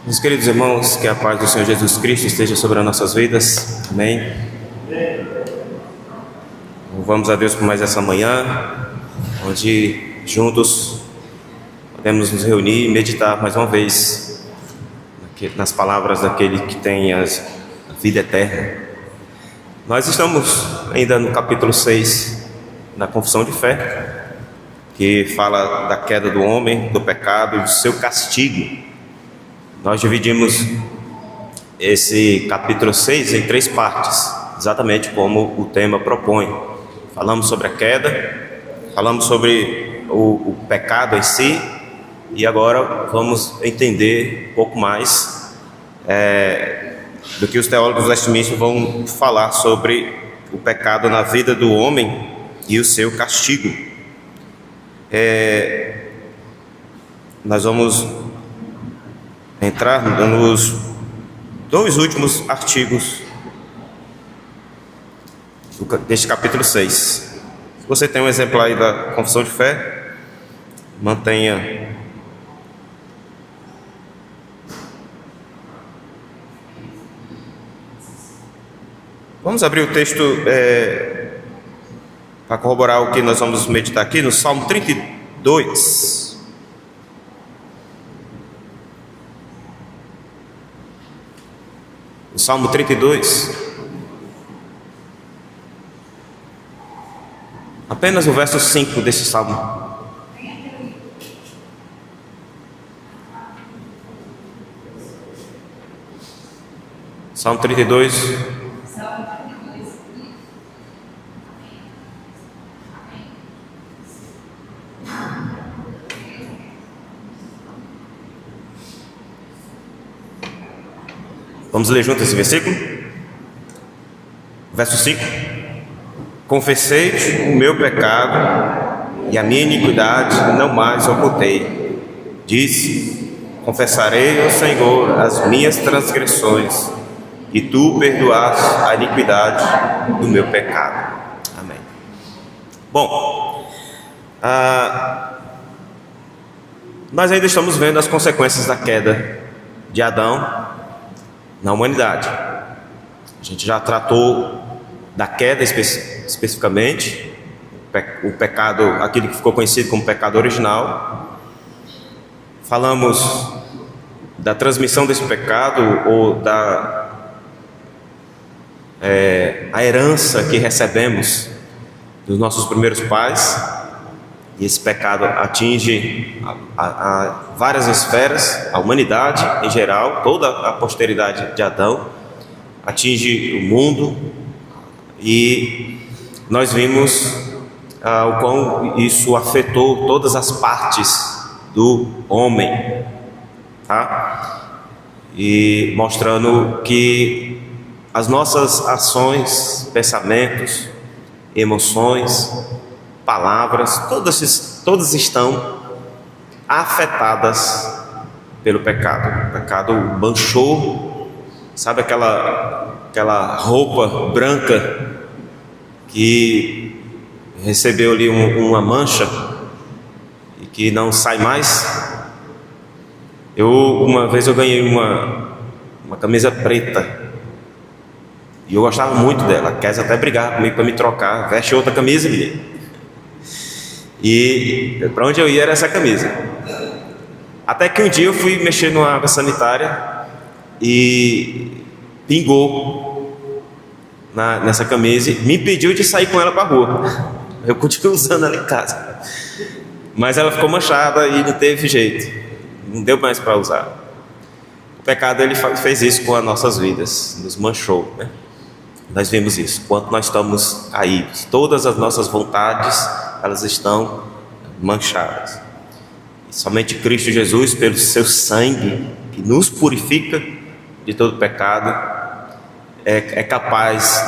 Meus queridos irmãos, que a paz do Senhor Jesus Cristo esteja sobre as nossas vidas. Amém. Louvamos a Deus por mais essa manhã, onde juntos podemos nos reunir e meditar mais uma vez nas palavras daquele que tem a vida eterna. Nós estamos ainda no capítulo 6 da Confissão de Fé, que fala da queda do homem, do pecado e do seu castigo. Nós dividimos esse capítulo 6 em 3 partes, exatamente como o tema propõe. Falamos sobre a queda, falamos sobre o pecado em si, e agora vamos entender um pouco mais do que os teólogos Westminster vão falar sobre o pecado na vida do homem e o seu castigo. Nós vamos entrar nos 2 últimos artigos deste capítulo 6. Se você tem um exemplar aí da Confissão de Fé, mantenha. Vamos abrir o texto para corroborar o que nós vamos meditar aqui no Salmo 32. O Salmo 32, apenas o verso 5 desse salmo. Salmo 32. Vamos ler junto esse versículo? Verso 5: Confessei o meu pecado e a minha iniquidade não mais ocultei. Disse: confessarei ao Senhor as minhas transgressões, e tu perdoaste a iniquidade do meu pecado. Amém. Bom, nós ainda estamos vendo as consequências da queda de Adão na humanidade. A gente já tratou da queda especificamente, o pecado, aquele que ficou conhecido como pecado original. Falamos da transmissão desse pecado, ou a herança que recebemos dos nossos primeiros pais. E esse pecado atinge a várias esferas, a humanidade em geral, toda a posteridade de Adão, atinge o mundo, e nós vimos o quão isso afetou todas as partes do homem, tá? E mostrando que as nossas ações, pensamentos, emoções, palavras, todas estão afetadas pelo pecado. O pecado manchou, sabe aquela roupa branca que recebeu ali uma mancha e que não sai mais? Uma vez eu ganhei uma camisa preta e eu gostava muito dela. A Kézia até brigava comigo para me trocar. Veste outra camisa, menino. E para onde eu ia era essa camisa. Até que um dia eu fui mexer numa água sanitária e pingou nessa camisa e me impediu de sair com ela para a rua. Eu continuo usando ela em casa, mas ela ficou manchada e não teve jeito, não deu mais para usar. O pecado, ele fez isso com as nossas vidas, nos manchou, né? Nós vimos isso, quanto nós estamos caídos. Todas as nossas vontades, elas estão manchadas. E somente Cristo Jesus, pelo seu sangue, que nos purifica de todo pecado, é capaz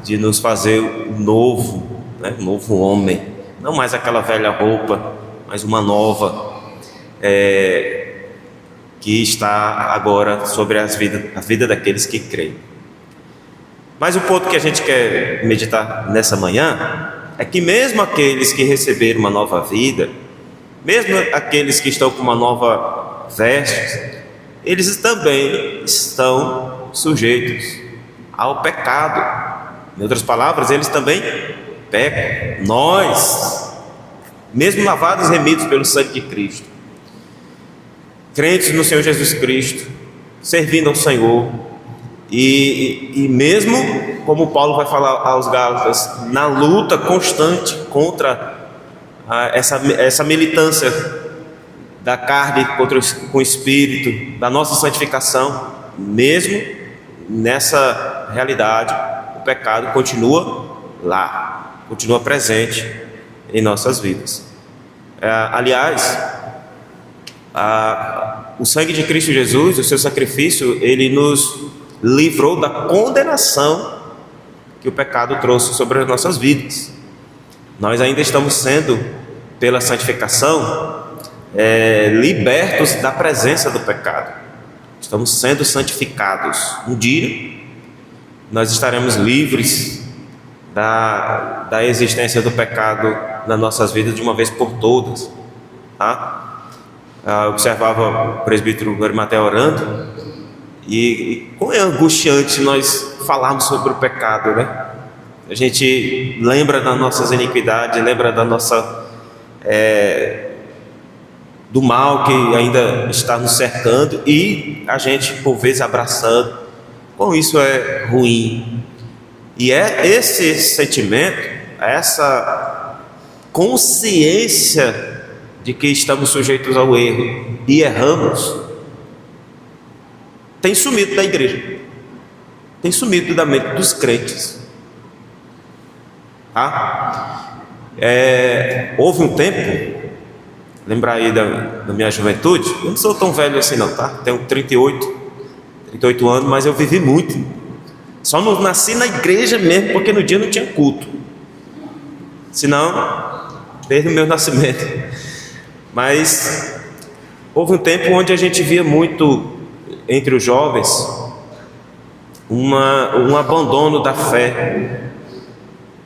de nos fazer um novo, né? Um novo homem. Não mais aquela velha roupa, mas uma nova, que está agora sobre a vida daqueles que creem. Mas o ponto que a gente quer meditar nessa manhã é que mesmo aqueles que receberam uma nova vida, mesmo aqueles que estão com uma nova veste, eles também estão sujeitos ao pecado. Em outras palavras, eles também pecam. Nós, mesmo lavados e remidos pelo sangue de Cristo, crentes no Senhor Jesus Cristo, servindo ao Senhor, e mesmo, como Paulo vai falar aos Gálatas, na luta constante contra essa militância da carne com o Espírito, da nossa santificação, mesmo nessa realidade, o pecado continua lá, continua presente em nossas vidas. Aliás, o sangue de Cristo Jesus, o seu sacrifício, ele nos livrou da condenação que o pecado trouxe sobre as nossas vidas. Nós ainda estamos sendo, pela santificação, libertos da presença do pecado. Estamos sendo santificados. Um dia nós estaremos livres da existência do pecado nas nossas vidas de uma vez por todas, tá? Observava o presbítero Arimateia orando, e como é angustiante nós falarmos sobre o pecado, né? A gente lembra das nossas iniquidades, lembra da nossa do mal que ainda está nos cercando, e a gente por vezes abraçando. Como isso é ruim. E é esse sentimento, essa consciência de que estamos sujeitos ao erro e erramos, tem sumido da igreja, tem sumido da mente dos crentes, tá? Houve um tempo, lembrar aí da minha juventude, eu não sou tão velho assim não, tá? Tenho 38 anos, mas eu vivi muito. Só não nasci na igreja mesmo, porque no dia não tinha culto, senão desde o meu nascimento. Mas houve um tempo onde a gente via muito entre os jovens um abandono da fé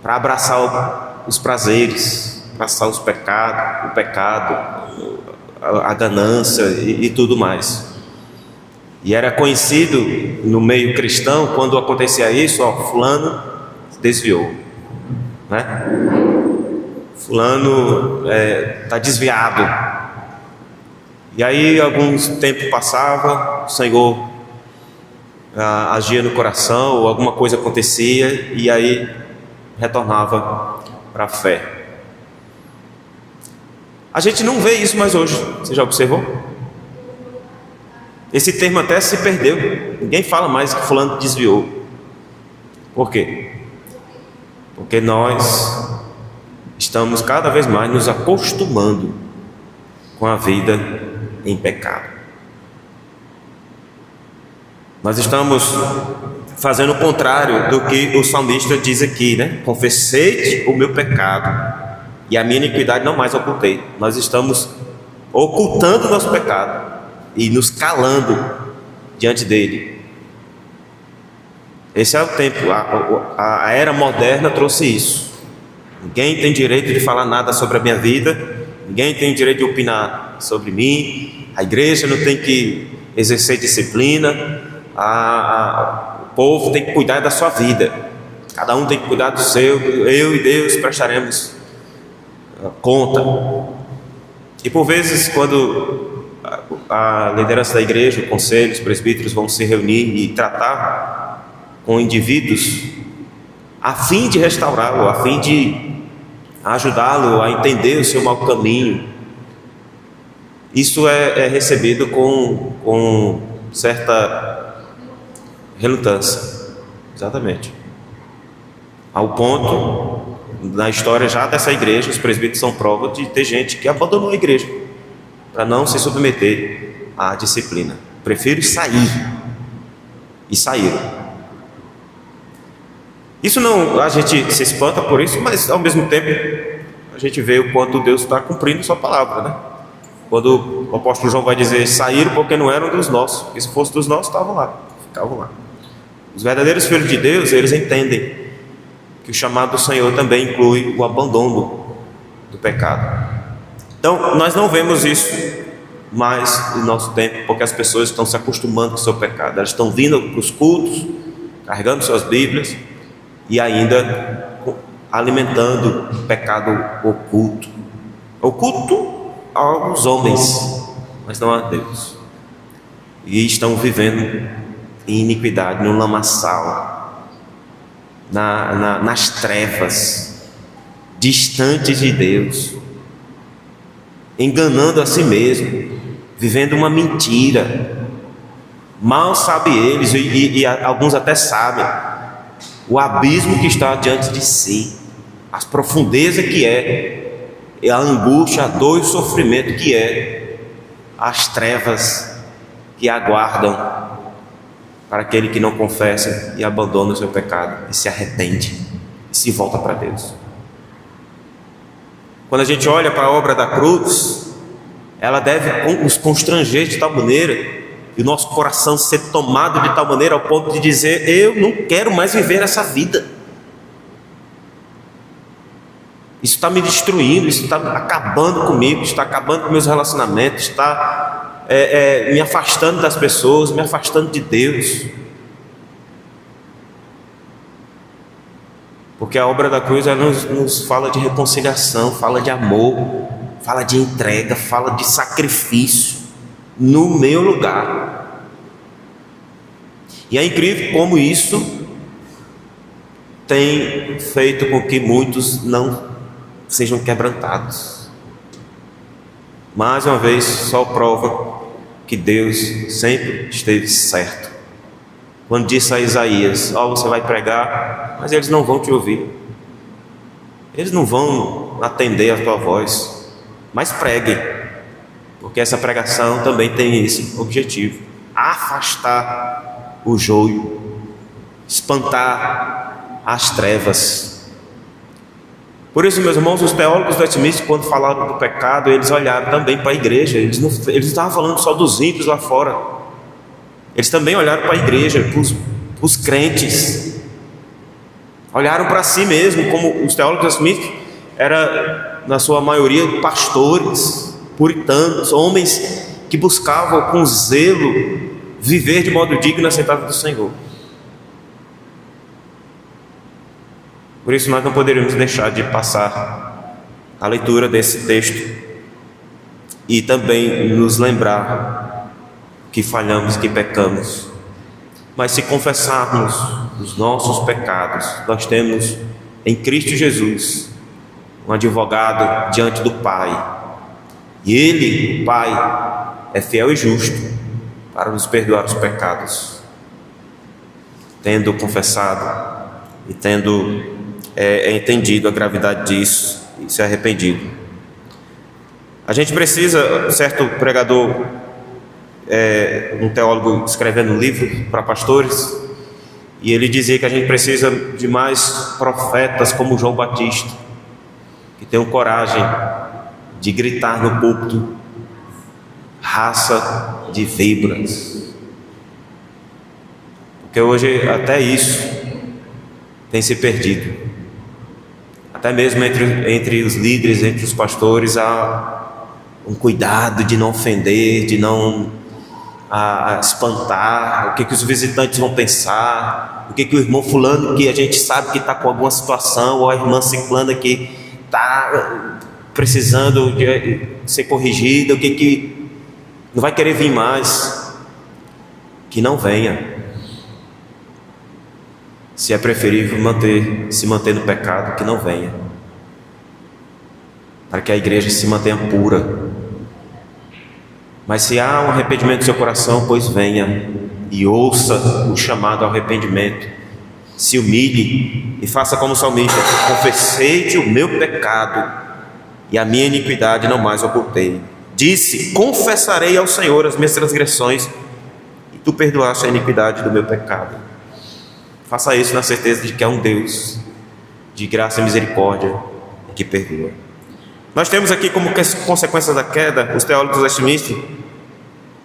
para abraçar os prazeres, abraçar o pecado, a ganância e tudo mais. E era conhecido no meio cristão, quando acontecia isso, fulano desviou, né? Fulano está desviado. E aí alguns tempo passava, o Senhor agia no coração, ou alguma coisa acontecia, e aí retornava para a fé. A gente não vê isso mais hoje. Você já observou? Esse termo até se perdeu. Ninguém fala mais que fulano desviou. Por quê? Porque nós estamos cada vez mais nos acostumando com a vida em pecado. Nós estamos fazendo o contrário do que o salmista diz aqui, né? Confessei o meu pecado e a minha iniquidade não mais ocultei. Nós estamos ocultando o nosso pecado e nos calando diante dele. Esse é o tempo. A era moderna trouxe isso. Ninguém tem direito de falar nada sobre a minha vida, ninguém tem direito de opinar sobre mim, a igreja não tem que exercer disciplina, o povo tem que cuidar da sua vida, cada um tem que cuidar do seu, eu e Deus prestaremos conta. E por vezes, quando a liderança da igreja, o conselho, os presbíteros vão se reunir e tratar com indivíduos a fim de restaurá-lo, a fim de ajudá-lo a entender o seu mau caminho, isso é recebido com certa relutância, exatamente, ao ponto, na história já dessa igreja, os presbíteros são prova de ter gente que abandonou a igreja para não se submeter à disciplina, prefiro sair, e saíram. Isso não, a gente se espanta por isso, mas ao mesmo tempo a gente vê o quanto Deus está cumprindo sua palavra, né? Quando o apóstolo João vai dizer, saíram porque não eram dos nossos, porque se fosse dos nossos, estavam lá. Os verdadeiros filhos de Deus, eles entendem que o chamado do Senhor também inclui o abandono do pecado. Então, nós não vemos isso mais no nosso tempo, porque as pessoas estão se acostumando com o seu pecado. Elas estão vindo para os cultos, carregando suas Bíblias e ainda alimentando o pecado oculto. Oculto aos homens, mas não a Deus. E estão vivendo em iniquidade, no lamaçal, nas trevas, distantes de Deus, enganando a si mesmo, vivendo uma mentira. Mal sabem eles, e alguns até sabem, o abismo que está diante de si, as profundezas que é, e a angústia, a dor e o sofrimento que é, as trevas que aguardam para aquele que não confessa e abandona o seu pecado e se arrepende e se volta para Deus. Quando a gente olha para a obra da cruz, ela deve nos constranger de tal maneira e o nosso coração ser tomado de tal maneira ao ponto de dizer: eu não quero mais viver essa vida. Isso está me destruindo, isso está acabando comigo, está acabando com meus relacionamentos, está me afastando das pessoas, me afastando de Deus. Porque a obra da cruz ela nos fala de reconciliação, fala de amor, fala de entrega, fala de sacrifício no meu lugar. E é incrível como isso tem feito com que muitos não sejam quebrantados. Mais uma vez, só prova que Deus sempre esteve certo. Quando disse a Isaías: você vai pregar, mas eles não vão te ouvir, eles não vão atender a tua voz, mas pregue, porque essa pregação também tem esse objetivo: afastar o joio, espantar as trevas. Por isso, meus irmãos, os teólogos do Westminster, quando falaram do pecado, eles olharam também para a igreja. Eles não estavam falando só dos ímpios lá fora, eles também olharam para a igreja, para os crentes, olharam para si mesmo, como os teólogos do Westminster eram, na sua maioria, pastores, puritanos, homens que buscavam com zelo viver de modo digno e aceitável do Senhor. Por isso nós não poderíamos deixar de passar a leitura desse texto e também nos lembrar que falhamos, que pecamos. Mas se confessarmos os nossos pecados, nós temos em Cristo Jesus um advogado diante do Pai. E Ele, o Pai, é fiel e justo para nos perdoar os pecados, tendo confessado e tendo entendido a gravidade disso e se arrependido. A gente precisa, certo pregador, um teólogo escrevendo um livro para pastores, e ele dizia que a gente precisa de mais profetas como João Batista, que tenham coragem de gritar no púlpito: raça de víboras. Porque hoje até isso tem se perdido. Até mesmo entre os líderes, entre os pastores, há um cuidado de não ofender, de não espantar. O que os visitantes vão pensar, o que o irmão fulano, que a gente sabe que está com alguma situação, ou a irmã ciclana que está precisando de ser corrigida, o que não vai querer vir mais. Que não venha. Se é preferível se manter no pecado, que não venha, para que a igreja se mantenha pura. Mas se há um arrependimento no seu coração, pois venha e ouça o chamado ao arrependimento, se humilhe e faça como o salmista: confessei-te o meu pecado e a minha iniquidade não mais ocultei. Disse: confessarei ao Senhor as minhas transgressões e tu perdoaste a iniquidade do meu pecado. Faça isso na certeza de que é um Deus de graça e misericórdia que perdoa. Nós temos aqui como consequência da queda, os teólogos do Westminster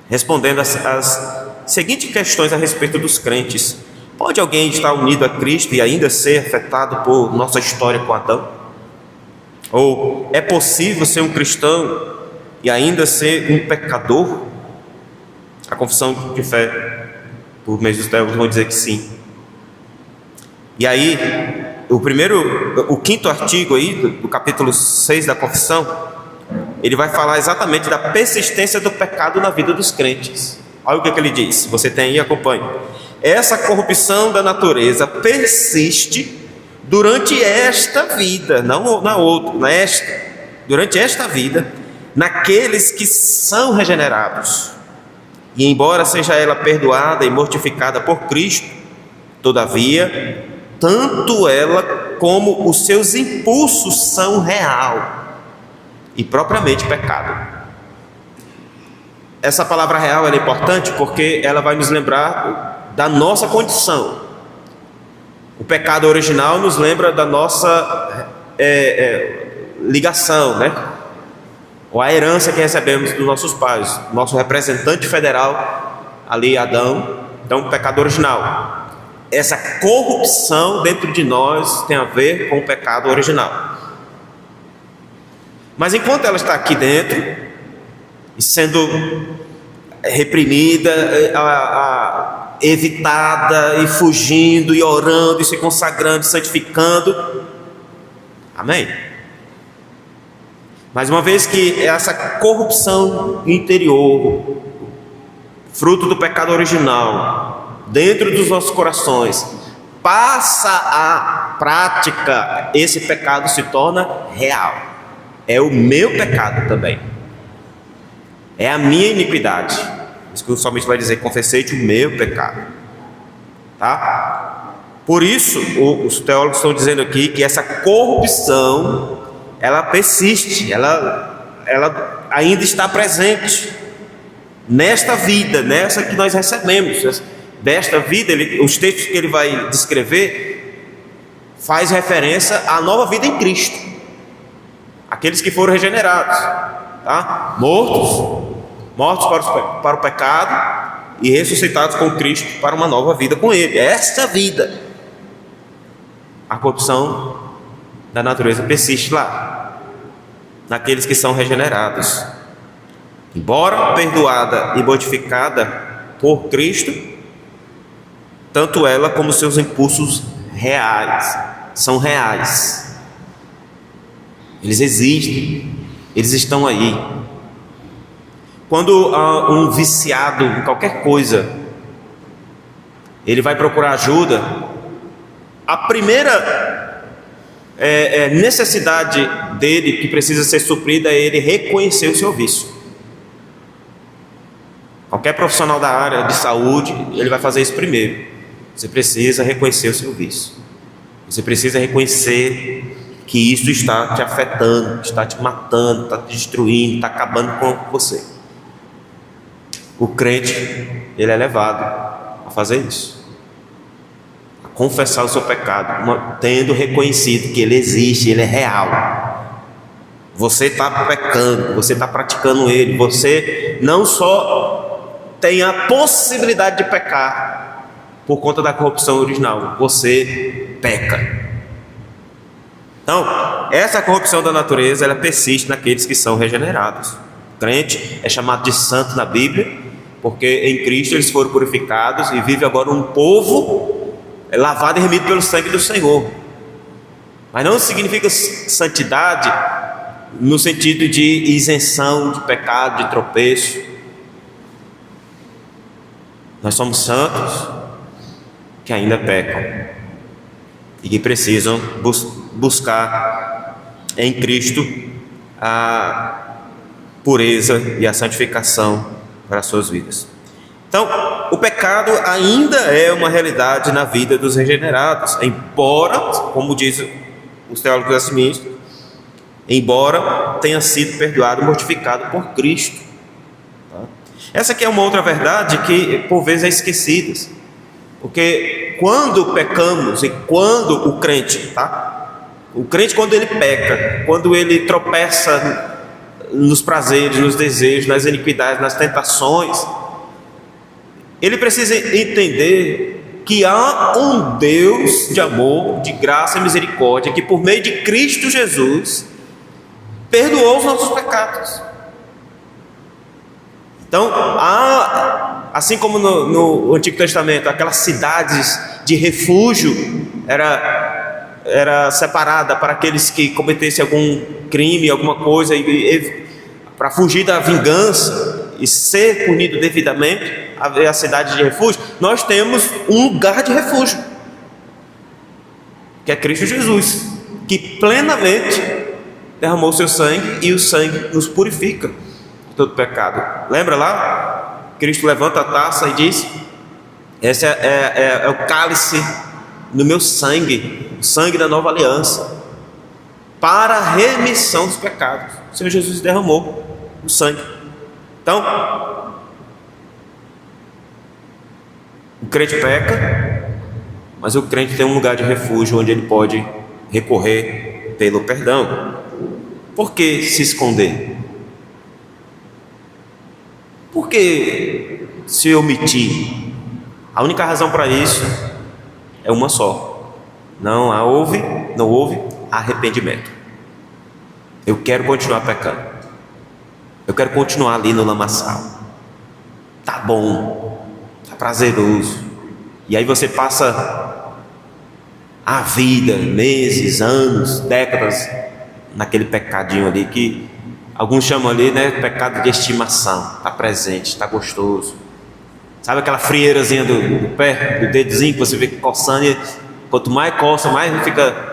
respondendo as seguintes questões a respeito dos crentes: pode alguém estar unido a Cristo e ainda ser afetado por nossa história com Adão? Ou é possível ser um cristão e ainda ser um pecador? A confissão de fé, por meio dos teólogos, vão dizer que sim. E aí, o quinto artigo aí, do capítulo 6 da confissão, ele vai falar exatamente da persistência do pecado na vida dos crentes. Olha o que ele diz, você tem aí, acompanhe. Essa corrupção da natureza persiste durante esta vida, não na outra, durante esta vida, naqueles que são regenerados. E embora seja ela perdoada e mortificada por Cristo, todavia, tanto ela como os seus impulsos são real e propriamente pecado. Essa palavra real é importante porque ela vai nos lembrar da nossa condição. O pecado original nos lembra da nossa ligação, né? Ou a herança que recebemos dos nossos pais. Nosso representante federal, ali Adão, então o pecado original. Essa corrupção dentro de nós tem a ver com o pecado original. Mas enquanto ela está aqui dentro, e sendo reprimida, evitada, e fugindo, e orando, e se consagrando, e santificando, amém? Mas uma vez que essa corrupção interior, fruto do pecado original, dentro dos nossos corações, passa à prática, esse pecado se torna real. É o meu pecado também. É a minha iniquidade. Isso que o salmista vai dizer: confessei-te o meu pecado. Tá? Por isso, os teólogos estão dizendo aqui que essa corrupção, ela persiste, ela ainda está presente nesta vida, nessa que nós recebemos. Desta vida, os textos que ele vai descrever faz referência à nova vida em Cristo. Aqueles que foram regenerados, tá? Mortos para o pecado e ressuscitados com Cristo para uma nova vida com Ele. Esta vida, a corrupção da natureza persiste lá, naqueles que são regenerados. Embora perdoada e mortificada por Cristo, tanto ela como seus impulsos reais são reais. Eles existem, eles estão aí. Quando um viciado em qualquer coisa, ele vai procurar ajuda, a primeira necessidade dele que precisa ser suprida é ele reconhecer o seu vício. Qualquer profissional da área de saúde, ele vai fazer isso primeiro. Você precisa reconhecer o seu vício. Você precisa reconhecer que isso está te afetando, está te matando, está te destruindo, está acabando com você. O crente, ele é levado a fazer isso, a confessar o seu pecado, tendo reconhecido que ele existe, ele é real. Você está pecando, você está praticando ele, você não só tem a possibilidade de pecar por conta da corrupção original, você peca. Então, essa corrupção da natureza, ela persiste naqueles que são regenerados. O crente é chamado de santo na Bíblia, porque em Cristo eles foram purificados e vive agora um povo lavado e remido pelo sangue do Senhor. Mas não significa santidade no sentido de isenção de pecado, de tropeço. Nós somos santos que ainda pecam e que precisam buscar em Cristo a pureza e a santificação para as suas vidas. Então, o pecado ainda é uma realidade na vida dos regenerados, embora, como diz os teólogos assim, embora tenha sido perdoado e mortificado por Cristo. Tá? Essa aqui é uma outra verdade que por vezes é esquecida, porque quando pecamos e quando o crente, quando ele peca, quando ele tropeça nos prazeres, nos desejos, nas iniquidades, nas tentações, ele precisa entender que há um Deus de amor, de graça e misericórdia, que por meio de Cristo Jesus perdoou os nossos pecados. Então, assim como no Antigo Testamento, aquelas cidades de refúgio era separada para aqueles que cometessem algum crime, alguma coisa, para fugir da vingança e ser punido devidamente, a cidade de refúgio. Nós temos um lugar de refúgio, que é Cristo Jesus, que plenamente derramou o seu sangue, e o sangue nos purifica de todo pecado. Lembra lá? Cristo levanta a taça e diz: esse é o cálice do meu sangue, o sangue da nova aliança, para a remissão dos pecados. O Senhor Jesus derramou o sangue. Então, o crente peca, mas o crente tem um lugar de refúgio onde ele pode recorrer pelo perdão. Por que se esconder? Por que se omitir? A única razão para isso é uma só: não houve arrependimento. Eu quero continuar pecando, eu quero continuar ali no lamaçal. Tá bom, tá prazeroso. E aí você passa a vida, meses, anos, décadas naquele pecadinho ali que alguns chamam ali, né, pecado de estimação. Está presente, está gostoso. Sabe aquela frieirazinha do pé, do dedozinho que você vê coçando, e quanto mais coça, mais fica.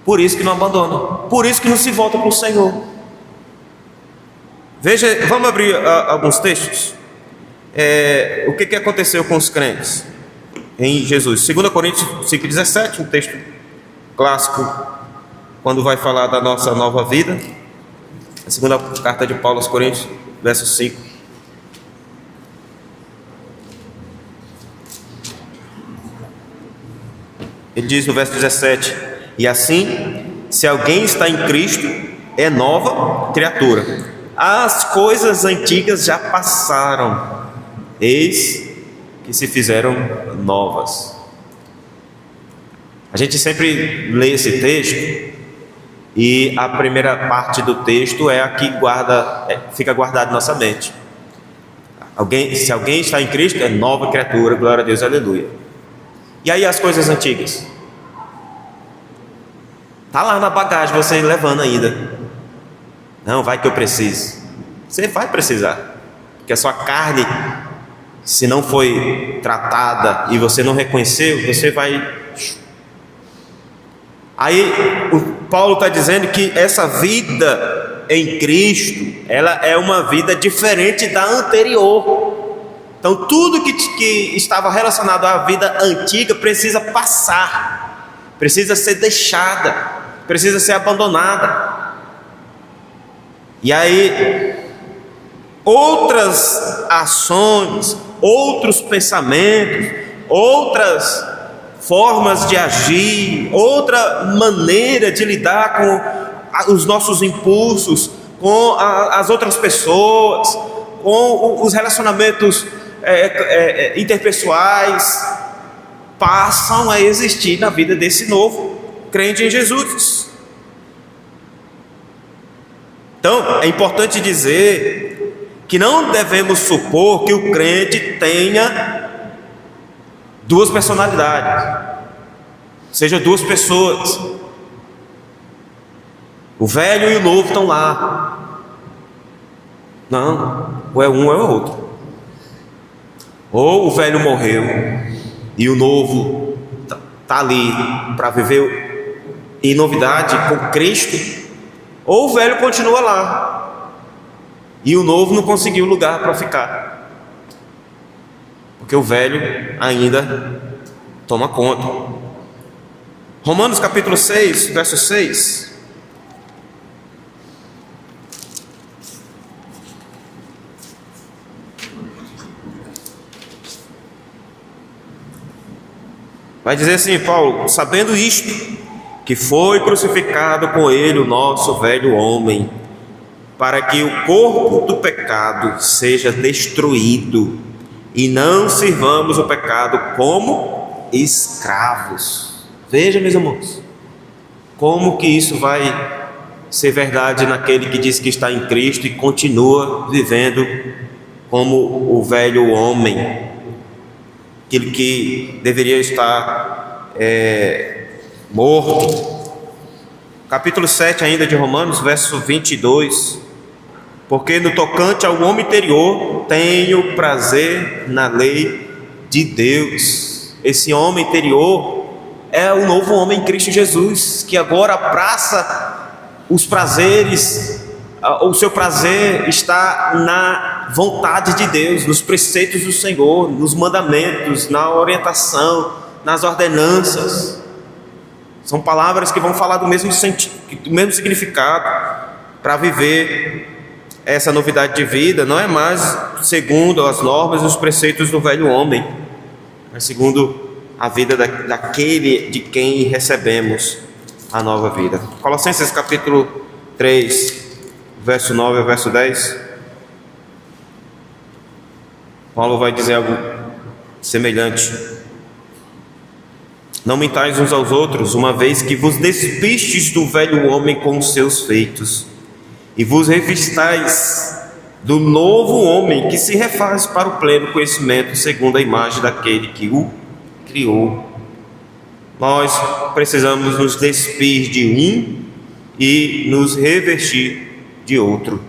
Por isso que não abandona, por isso que não se volta para o Senhor. Veja, vamos abrir alguns textos. O que aconteceu com os crentes em Jesus? 2 Coríntios 5,17, um texto clássico quando vai falar da nossa nova vida. A segunda carta de Paulo aos Coríntios, verso 5. Ele diz no verso 17: e assim, se alguém está em Cristo, é nova criatura. As coisas antigas já passaram, eis que se fizeram novas. A gente sempre lê esse texto, e a primeira parte do texto é a que fica guardada em nossa mente. Se alguém está em Cristo, é nova criatura, glória a Deus, aleluia. E aí as coisas antigas? Está lá na bagagem, você levando ainda. Não, vai que eu preciso. Você vai precisar, porque a sua carne, se não foi tratada e você não reconheceu, você vai. Aí o Paulo está dizendo que essa vida em Cristo, ela é uma vida diferente da anterior. Então tudo que estava relacionado à vida antiga precisa passar, precisa ser deixada, precisa ser abandonada. E aí outras ações, outros pensamentos, outras formas de agir, outra maneira de lidar com os nossos impulsos, com as outras pessoas, com os relacionamentos interpessoais, passam a existir na vida desse novo crente em Jesus. Então, é importante dizer que não devemos supor que o crente tenha duas personalidades, seja duas pessoas. O velho e o novo estão lá. Não, ou é um ou é o outro. Ou o velho morreu e o novo está ali para viver em novidade com Cristo, ou o velho continua lá e o novo não conseguiu lugar para ficar, porque o velho ainda toma conta. Romanos capítulo 6, verso 6. Vai dizer assim, Paulo: sabendo isto, que foi crucificado com ele o nosso velho homem, para que o corpo do pecado seja destruído, e não sirvamos o pecado como escravos. Veja, meus irmãos, como que isso vai ser verdade naquele que diz que está em Cristo e continua vivendo como o velho homem, aquele que deveria estar morto. Capítulo 7 ainda de Romanos, verso 22: porque no tocante ao homem interior tenho prazer na lei de Deus. Esse homem interior é o novo homem em Cristo Jesus, que agora abraça os prazeres, o seu prazer está na vontade de Deus, nos preceitos do Senhor, nos mandamentos, na orientação, nas ordenanças. São palavras que vão falar do mesmo sentido, do mesmo significado. Para viver essa novidade de vida, não é mais segundo as normas e os preceitos do velho homem, mas segundo a vida daquele de quem recebemos a nova vida. Colossenses capítulo 3, verso 9 ao verso 10. Paulo vai dizer algo semelhante: não mintais uns aos outros, uma vez que vos despistes do velho homem com os seus feitos, e vos revistais do novo homem, que se refaz para o pleno conhecimento, segundo a imagem daquele que o criou. Nós precisamos nos despir de um e nos revestir de outro.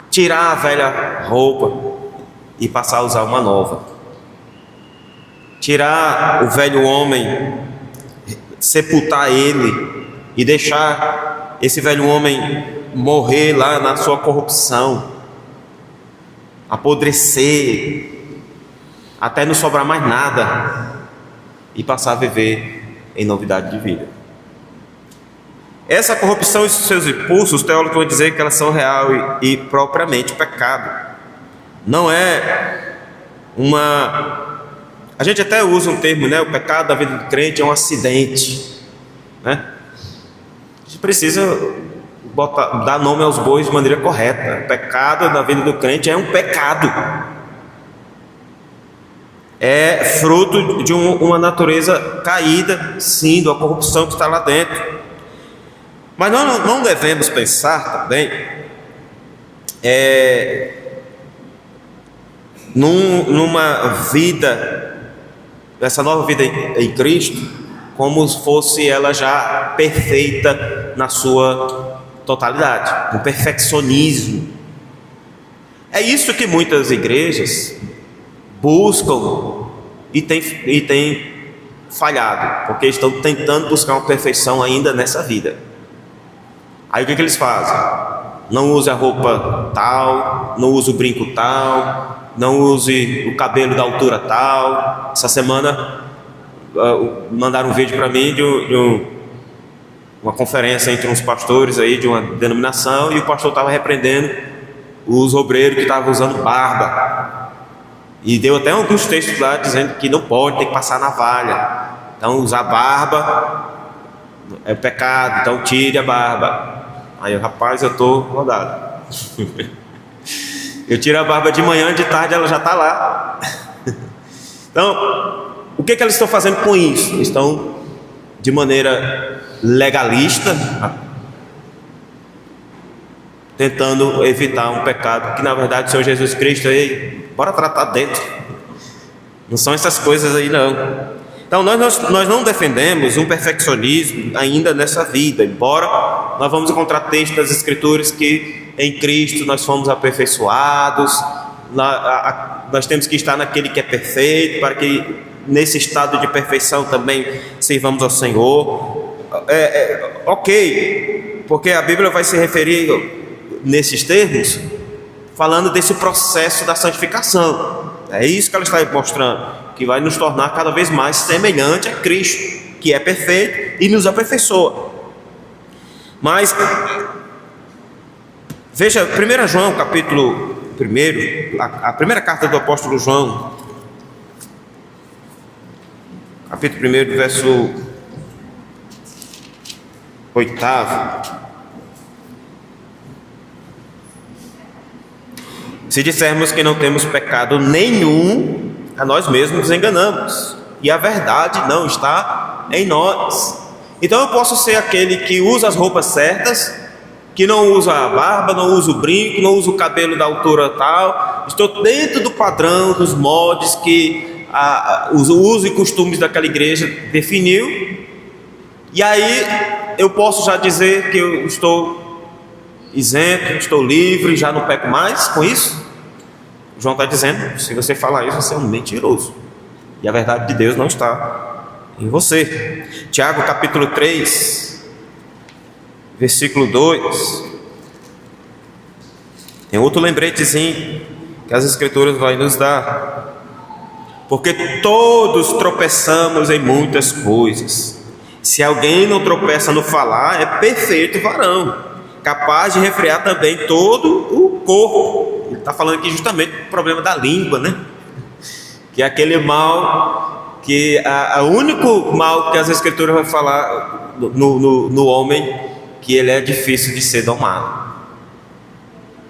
Tirar a velha roupa e passar a usar uma nova. Tirar o velho homem, sepultar ele e deixar esse velho homem morrer lá na sua corrupção, apodrecer, até não sobrar mais nada, e passar a viver em novidade de vida. Essa corrupção e seus impulsos, os teólogos vão dizer que elas são real e propriamente pecado. Não é uma... A gente até usa um termo, né? O pecado da vida do crente é um acidente, né? A gente precisa dar nome aos bois de maneira correta. O pecado da vida do crente é um pecado. É fruto de uma natureza caída, sim, da corrupção que está lá dentro. Mas nós não devemos pensar também numa vida, essa nova vida em Cristo, como se fosse ela já perfeita na sua totalidade, um perfeccionismo. É isso que muitas igrejas buscam e tem falhado, porque estão tentando buscar uma perfeição ainda nessa vida. Aí o que eles fazem? Não use a roupa tal, não use o brinco tal, não use o cabelo da altura tal. Essa semana mandaram um vídeo para mim de uma conferência entre uns pastores aí de uma denominação, e o pastor estava repreendendo os obreiros que estavam usando barba. E deu até alguns textos lá dizendo que não pode, tem que passar navalha. Então usar barba é pecado, então tire a barba. Aí eu, rapaz, eu estou rodado. Eu tiro a barba de manhã, de tarde ela já está lá. Então, o que eles estão fazendo com isso? Eles estão de maneira legalista, tentando evitar um pecado que na verdade o Senhor Jesus Cristo aí, bora tratar dentro. Não são essas coisas aí não. Então nós não defendemos um perfeccionismo ainda nessa vida, embora nós vamos encontrar textos das Escrituras que em Cristo nós fomos aperfeiçoados, nós temos que estar naquele que é perfeito, para que nesse estado de perfeição também sirvamos ao Senhor. Ok, porque a Bíblia vai se referir nesses termos, falando desse processo da santificação. É isso que ela está mostrando, que vai nos tornar cada vez mais semelhante a Cristo, que é perfeito e nos aperfeiçoa. Mas veja, 1 João capítulo 1, a primeira carta do apóstolo João, capítulo 1, verso 8. Se dissermos que não temos pecado nenhum, a nós mesmos nos enganamos, e a verdade não está em nós. Então eu posso ser aquele que usa as roupas certas, que não usa a barba, não usa o brinco, não usa o cabelo da altura tal. Estou dentro do padrão, dos moldes que os usos e costumes daquela igreja definiu. E aí eu posso já dizer que eu estou isento, estou livre, já não peco mais com isso. João está dizendo, se você falar isso, você é um mentiroso. E a verdade de Deus não está em você. Tiago capítulo 3, versículo 2. Tem outro lembretezinho que as Escrituras vai nos dar. Porque todos tropeçamos em muitas coisas. Se alguém não tropeça no falar, é perfeito varão, capaz de refrear também todo o corpo. Ele está falando aqui justamente do problema da língua, né? Que é aquele mal, que o único mal que as Escrituras vão falar no homem, que ele é difícil de ser domado.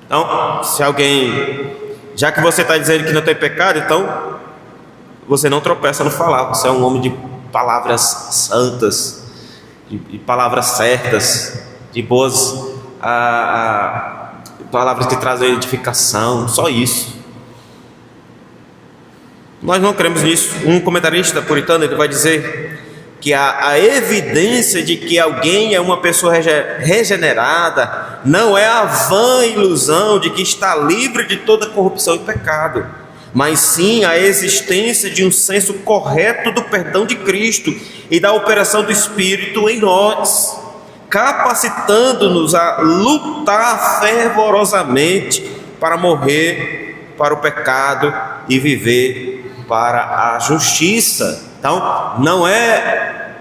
Então, se alguém, já que você está dizendo que não tem pecado, então você não tropeça no falar. Você é um homem de palavras santas, de palavras certas, de boas palavras que trazem edificação, só isso. Nós não cremos nisso. Um comentarista puritano, ele vai dizer que a evidência de que alguém é uma pessoa regenerada não é a vã ilusão de que está livre de toda corrupção e pecado, mas sim a existência de um senso correto do perdão de Cristo e da operação do Espírito em nós, capacitando-nos a lutar fervorosamente para morrer para o pecado e viver para a justiça. Então, não é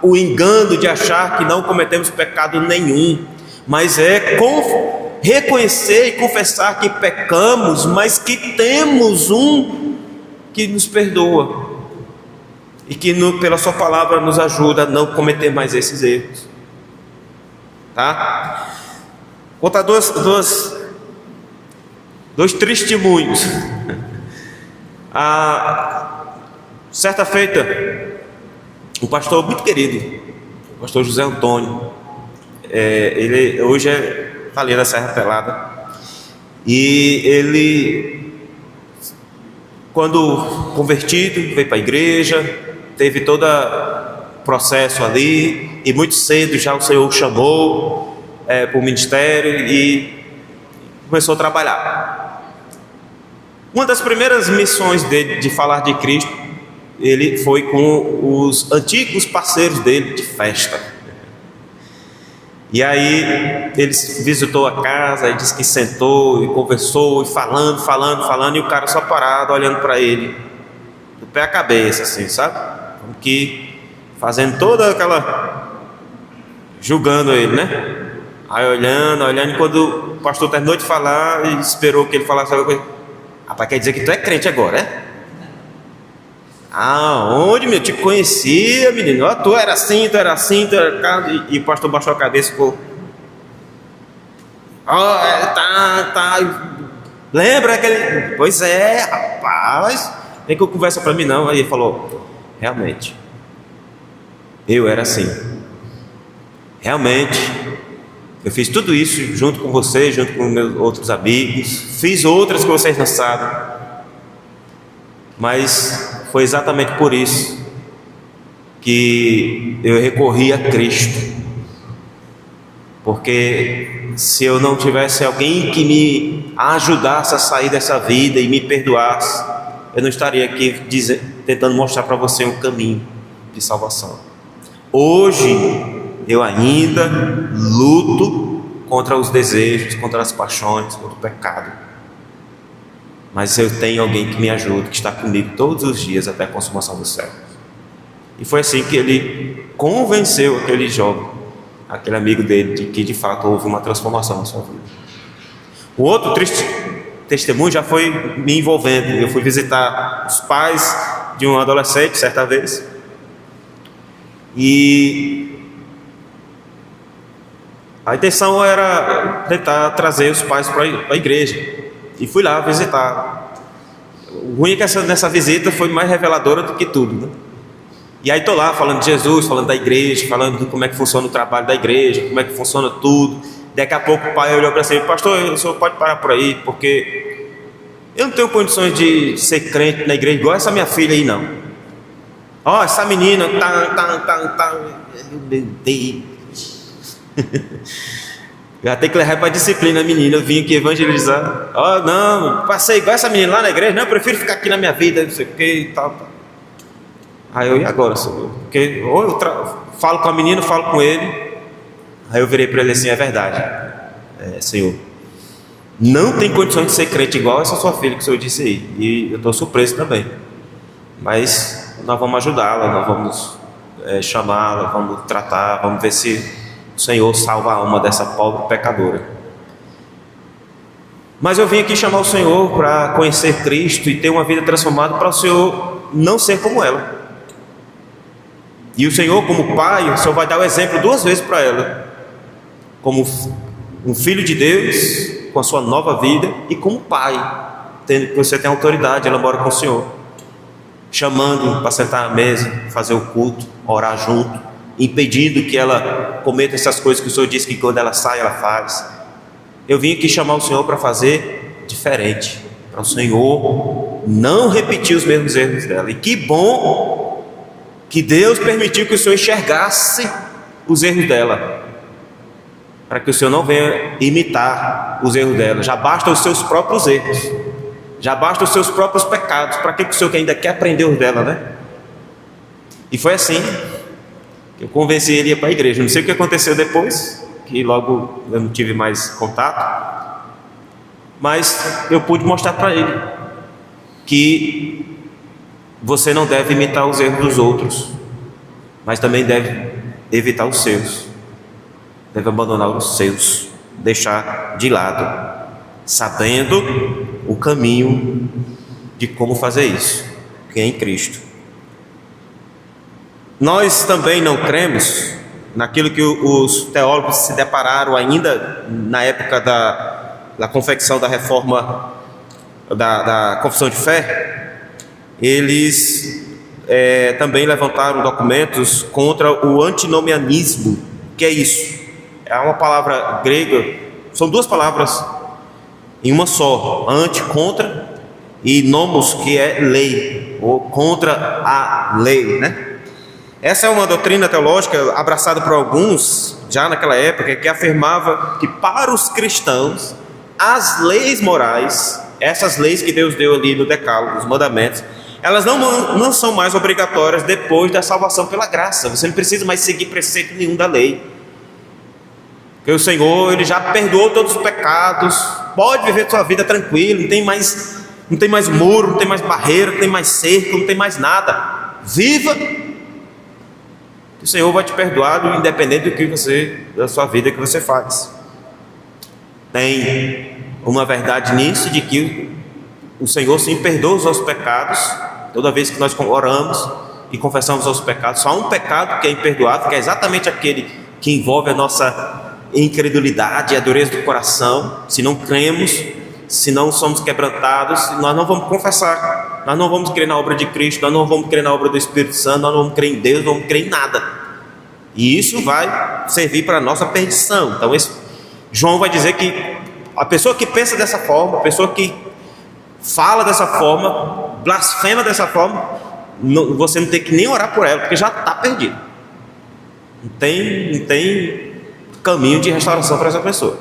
o engano de achar que não cometemos pecado nenhum, mas é reconhecer e confessar que pecamos, mas que temos um que nos perdoa e que pela sua palavra nos ajuda a não cometer mais esses erros. Tá? Vou contar dois testemunhos. Certa feita, um pastor muito querido, o pastor José Antônio, ele hoje está ali na Serra Pelada, e ele, quando convertido, veio para a igreja, teve todo o processo ali, e muito cedo já o Senhor o chamou para o ministério e começou a trabalhar. Uma das primeiras missões dele de falar de Cristo, ele foi com os antigos parceiros dele de festa. E aí ele visitou a casa e disse que sentou e conversou e falando, e o cara só parado olhando para ele, do pé à cabeça, assim, sabe? Como que fazendo toda aquela, julgando ele, né? Aí olhando, e quando o pastor terminou de falar, ele esperou que ele falasse alguma coisa. Rapaz, quer dizer que tu é crente agora, é? Onde, meu? Eu te conhecia, menino. Tu era assim, tu era. E o pastor baixou a cabeça e ficou. Tá. Lembra aquele. Pois é, rapaz. Nem que eu conversa para mim, não. Aí ele falou: realmente, eu era assim. Realmente, eu fiz tudo isso junto com você, junto com meus outros amigos. Fiz outras que vocês não sabem. Mas foi exatamente por isso que eu recorri a Cristo. Porque se eu não tivesse alguém que me ajudasse a sair dessa vida e me perdoasse, eu não estaria aqui tentando mostrar para você um caminho de salvação. Hoje eu ainda luto contra os desejos, contra as paixões, contra o pecado. Mas eu tenho alguém que me ajuda, que está comigo todos os dias até a consumação do céu. E foi assim que ele convenceu aquele jovem, aquele amigo dele, de que de fato houve uma transformação na sua vida. O outro triste testemunho já foi me envolvendo. Eu fui visitar os pais de um adolescente certa vez, e a intenção era tentar trazer os pais para a igreja. E fui lá visitar. O ruim é que nessa visita foi mais reveladora do que tudo, né? E aí estou lá falando de Jesus, falando da igreja, falando de como é que funciona o trabalho da igreja, como é que funciona tudo. Daqui a pouco o pai olhou para si: pastor, o senhor pode parar por aí, porque eu não tenho condições de ser crente na igreja igual essa minha filha aí, não. Ó, essa menina, meu Deus. Já tem que levar para a disciplina a menina. Eu vim aqui evangelizar. Ó, não, passei igual essa menina lá na igreja. Não, eu prefiro ficar aqui na minha vida, não sei o que e tal. Aí eu, e agora, Senhor? Porque ou eu falo com a menina, falo com ele. Aí eu virei para ele assim: é verdade, Senhor, não tem condições de ser crente igual essa sua filha que o Senhor disse aí. E eu estou surpreso também. Mas nós vamos ajudá-la, nós vamos chamá-la, vamos tratar, vamos ver se o Senhor salva a alma dessa pobre pecadora. Mas eu vim aqui chamar o Senhor para conhecer Cristo e ter uma vida transformada, para o Senhor não ser como ela. E o Senhor, como pai, o Senhor vai dar o exemplo 2 vezes para ela: como um filho de Deus, com a sua nova vida, e como pai, tendo que você tem autoridade, ela mora com o Senhor, chamando para sentar à mesa, fazer o culto, orar junto, impedindo que ela cometa essas coisas que o Senhor disse que quando ela sai, ela faz. Eu vim aqui chamar o Senhor para fazer diferente, para o Senhor não repetir os mesmos erros dela. E que bom que Deus permitiu que o Senhor enxergasse os erros dela, para que o Senhor não venha imitar os erros dela. Já basta os seus próprios erros, já basta os seus próprios pecados. Para que o Senhor ainda quer aprender os dela, né? E foi assim que eu convenci ele a ir para a igreja. Não sei o que aconteceu depois, que logo eu não tive mais contato, mas eu pude mostrar para ele que você não deve imitar os erros dos outros, mas também deve evitar os seus. Deve abandonar os seus, deixar de lado, sabendo o caminho de como fazer isso, que é em Cristo. Nós também não cremos naquilo que os teólogos se depararam ainda na época da confecção da reforma, da confissão de fé. Eles também levantaram documentos contra o antinomianismo. Que é isso? É uma palavra grega, são 2 palavras em uma só: anti, contra, e nomos, que é lei, ou contra a lei, né? Essa é uma doutrina teológica abraçada por alguns já naquela época, que afirmava que para os cristãos as leis morais, essas leis que Deus deu ali no Decálogo, os mandamentos, elas não são mais obrigatórias depois da salvação pela graça. Você não precisa mais seguir preceito nenhum da lei, porque o Senhor, Ele já perdoou todos os pecados. Pode viver sua vida tranquilo, não tem mais muro, não tem mais barreira, não tem mais cerco, não tem mais nada. Viva, o Senhor vai te perdoar, independente da sua vida que você faz. Tem uma verdade nisso, de que o Senhor sim perdoa os nossos pecados. Toda vez que nós oramos e confessamos os nossos pecados, só há um pecado que é imperdoável, que é exatamente aquele que envolve a nossa incredulidade, a dureza do coração. Se não cremos, se não somos quebrantados, nós não vamos confessar, nós não vamos crer na obra de Cristo, nós não vamos crer na obra do Espírito Santo, nós não vamos crer em Deus, não vamos crer em nada. E isso vai servir para a nossa perdição. Então João vai dizer que a pessoa que pensa dessa forma, a pessoa que fala dessa forma, blasfema dessa forma, você não tem que nem orar por ela, porque já está perdido. Não tem caminho de restauração para essa pessoa.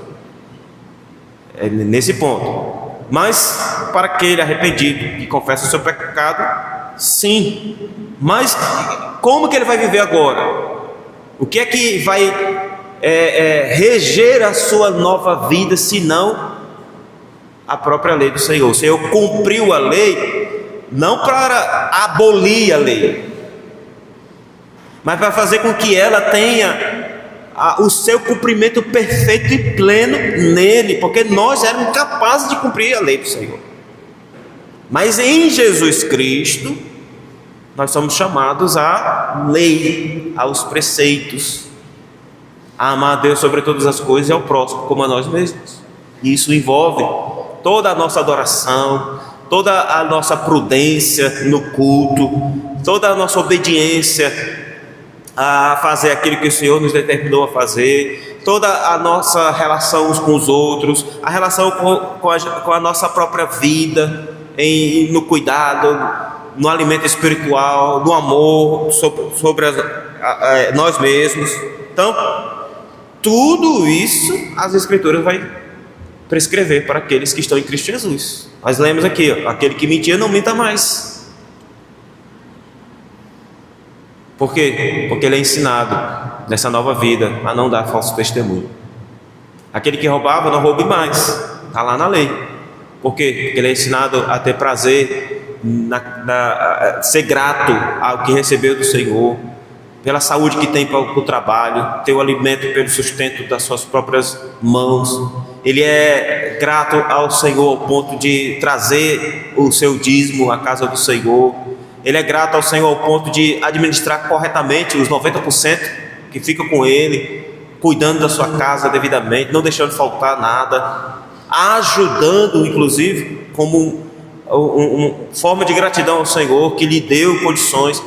É nesse ponto. Mas para aquele arrependido que confessa o seu pecado, sim. Mas como que ele vai viver agora? O que é que vai reger a sua nova vida, se não a própria lei do Senhor? O Senhor cumpriu a lei não para abolir a lei, mas para fazer com que ela tenha o seu cumprimento perfeito e pleno nele, porque nós éramos incapazes de cumprir a lei do Senhor. Mas em Jesus Cristo nós somos chamados à lei, aos preceitos, a amar a Deus sobre todas as coisas e ao próximo como a nós mesmos. E isso envolve toda a nossa adoração, toda a nossa prudência no culto, toda a nossa obediência a fazer aquilo que o Senhor nos determinou a fazer, toda a nossa relação uns com os outros, a relação com a nossa própria vida, no cuidado, no alimento espiritual, no amor sobre nós mesmos. Então, tudo isso as Escrituras vai prescrever para aqueles que estão em Cristo Jesus. Nós lemos aqui, aquele que mentia não minta mais. Por quê? Porque ele é ensinado nessa nova vida a não dar falso testemunho. Aquele que roubava, não roube mais, está lá na lei. Por quê? Porque ele é ensinado a ter prazer, ser grato ao que recebeu do Senhor, pela saúde que tem para o trabalho, ter o alimento pelo sustento das suas próprias mãos. Ele é grato ao Senhor ao ponto de trazer o seu dízimo à casa do Senhor. Ele é grato ao Senhor ao ponto de administrar corretamente os 90% que ficam com ele, cuidando da sua casa devidamente, não deixando faltar nada, ajudando, inclusive, como uma forma de gratidão ao Senhor que lhe deu condições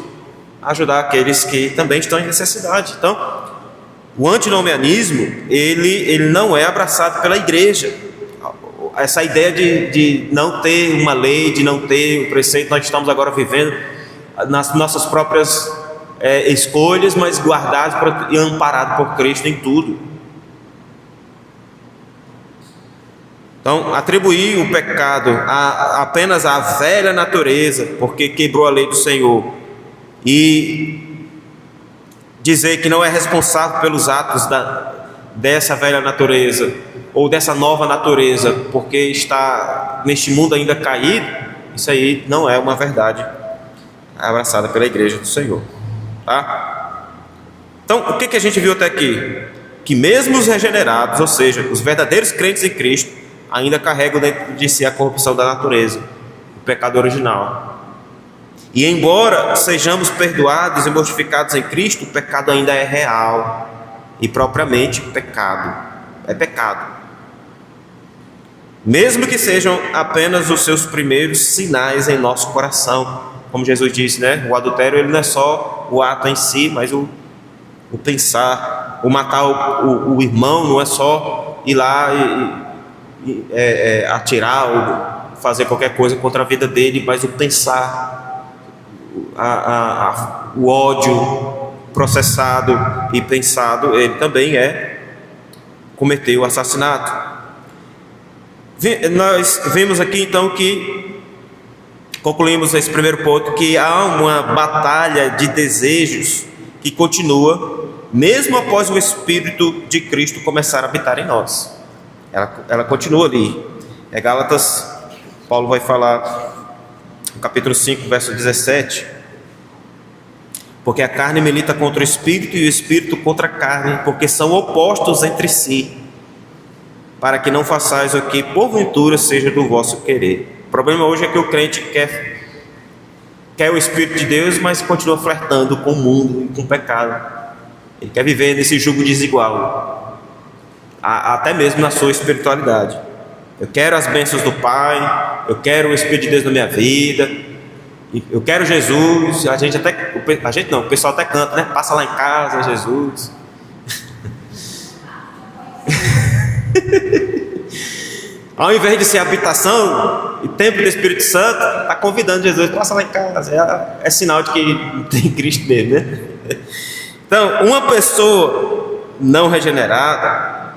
a ajudar aqueles que também estão em necessidade. Então, o antinomianismo, ele não é abraçado pela igreja. Essa ideia de não ter uma lei, de não ter um preceito, nós estamos agora vivendo nas nossas próprias escolhas, mas guardados e amparados por Cristo em tudo. Então, atribuir o pecado apenas à velha natureza, porque quebrou a lei do Senhor, e dizer que não é responsável pelos atos dessa velha natureza, ou dessa nova natureza, porque está neste mundo ainda caído, isso aí não é uma verdade abraçada pela igreja do Senhor, tá? Então, o que a gente viu até aqui? Que mesmo os regenerados, ou seja, os verdadeiros crentes em Cristo, ainda carregam dentro de si a corrupção da natureza, o pecado original. E embora sejamos perdoados e mortificados em Cristo, o pecado ainda é real, e propriamente pecado, é pecado. Mesmo que sejam apenas os seus primeiros sinais em nosso coração, como Jesus disse, né? O adultério, ele não é só o ato em si, mas o pensar, o matar o irmão não é só ir lá e atirar ou fazer qualquer coisa contra a vida dele, mas o pensar, o ódio processado e pensado, ele também cometeu o assassinato. Nós vimos aqui então que concluímos esse primeiro ponto, que há uma batalha de desejos que continua mesmo após o Espírito de Cristo começar a habitar em nós. Ela continua ali. Gálatas, Paulo vai falar no capítulo 5, verso 17: porque a carne milita contra o Espírito e o Espírito contra a carne, porque são opostos entre si, para que não façais o que porventura seja do vosso querer. O problema hoje é que o crente quer o Espírito de Deus, mas continua flertando com o mundo e com o pecado. Ele quer viver nesse jugo desigual, até mesmo na sua espiritualidade. Eu quero as bênçãos do Pai, eu quero o Espírito de Deus na minha vida, eu quero Jesus. O pessoal até canta, né? Passa lá em casa, Jesus. Ao invés de ser habitação e templo do Espírito Santo, está convidando Jesus, passa lá em casa. É sinal de que tem Cristo nele, né? Então, uma pessoa não regenerada,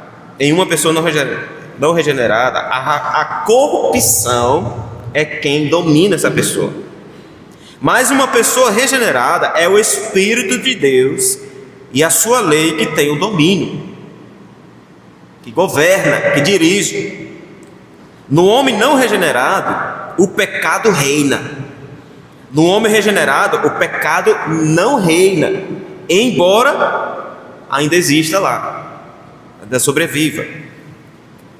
a corrupção é quem domina essa pessoa. Mas uma pessoa regenerada é o Espírito de Deus e a sua lei que tem o domínio, que governa, que dirige. No homem não regenerado, o pecado reina. No homem regenerado, o pecado não reina, embora ainda exista lá, ainda sobreviva.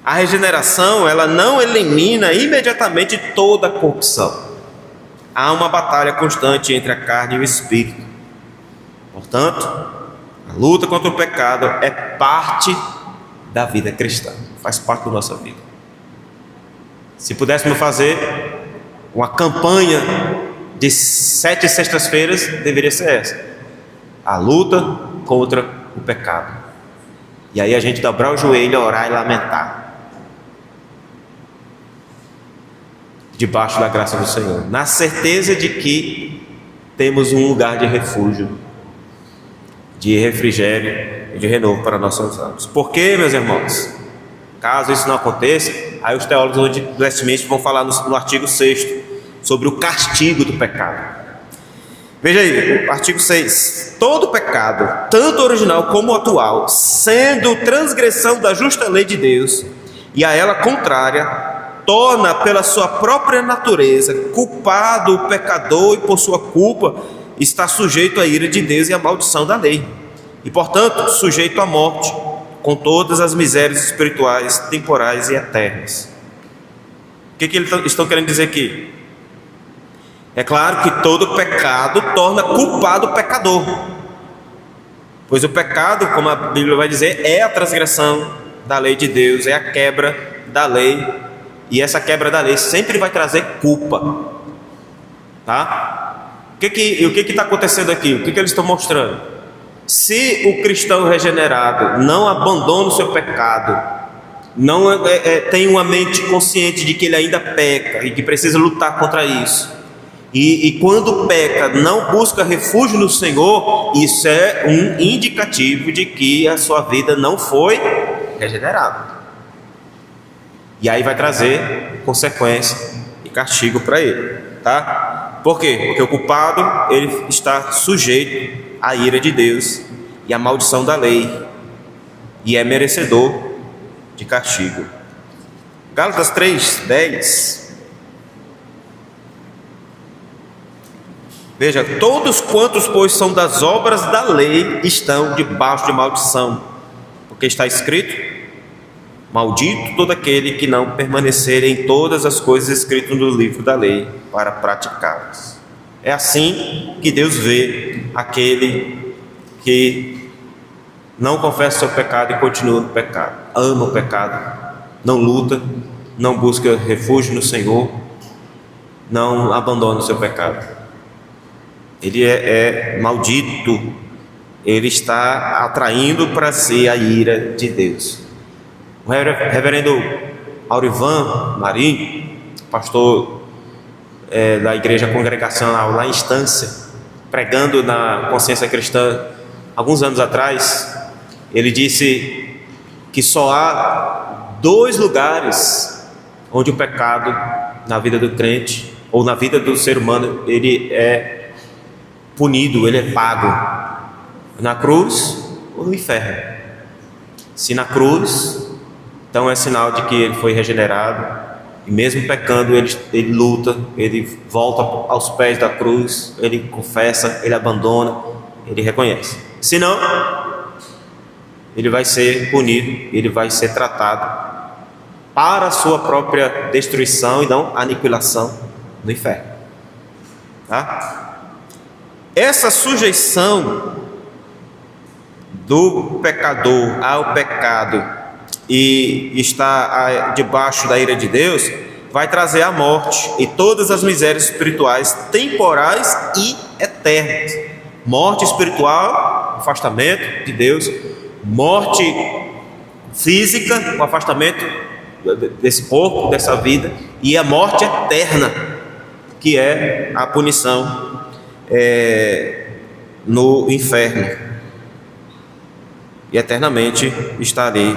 A regeneração, ela não elimina imediatamente toda a corrupção. Há uma batalha constante entre a carne e o espírito. Portanto, a luta contra o pecado é parte da vida cristã, faz parte da nossa vida. Se pudéssemos fazer uma campanha de 7 sextas-feiras deveria ser essa: a luta contra o pecado. E aí a gente dobrar o joelho, orar e lamentar, debaixo da graça do Senhor, na certeza de que temos um lugar de refúgio, de refrigério e de renovo para nossas almas. Por quê, meus irmãos? Caso isso não aconteça, aí os teólogos do Westminster vão falar no artigo 6º sobre o castigo do pecado. Veja aí, o artigo 6: todo pecado, tanto original como atual, sendo transgressão da justa lei de Deus e a ela contrária, torna pela sua própria natureza culpado o pecador, e por sua culpa está sujeito à ira de Deus e à maldição da lei, e portanto sujeito à morte, com todas as misérias espirituais, temporais e eternas. O que eles estão querendo dizer aqui? É claro que todo pecado torna culpado o pecador, pois o pecado, como a Bíblia vai dizer, é a transgressão da lei de Deus, é a quebra da lei, e essa quebra da lei sempre vai trazer culpa, tá? O que está acontecendo aqui? O que eles estão mostrando? Se o cristão regenerado não abandona o seu pecado, não tem uma mente consciente de que ele ainda peca e que precisa lutar contra isso, e quando peca não busca refúgio no Senhor, isso é um indicativo de que a sua vida não foi regenerada, e aí vai trazer consequência e castigo para ele, tá? Por quê? Porque o culpado, ele está sujeito à ira de Deus e à maldição da lei, e é merecedor de castigo. Gálatas 3:10. Veja: todos quantos, pois, são das obras da lei, estão debaixo de maldição, porque está escrito: maldito todo aquele que não permanecer em todas as coisas escritas no livro da lei para praticá-las. É assim que Deus vê aquele que não confessa o seu pecado e continua no pecado, ama o pecado, não luta, não busca refúgio no Senhor, não abandona o seu pecado. Ele é maldito, ele está atraindo para si a ira de Deus. O reverendo Aurivan Marinho, pastor da igreja congregacional lá em Estância, pregando na consciência cristã alguns anos atrás, ele disse que só há 2 lugares onde o pecado na vida do crente ou na vida do ser humano ele é punido, ele é pago: na cruz ou no inferno. Se na cruz, então é sinal de que ele foi regenerado, e mesmo pecando ele luta, ele volta aos pés da cruz, ele confessa, ele abandona, ele reconhece. Se não, ele vai ser punido, ele vai ser tratado para a sua própria destruição e não aniquilação no inferno, tá? Essa sujeição do pecador ao pecado e está debaixo da ira de Deus vai trazer a morte e todas as misérias espirituais, temporais e eternas. Morte espiritual, afastamento de Deus; morte física, o afastamento desse corpo, dessa vida; e a morte eterna, que é a punição no inferno, e eternamente está ali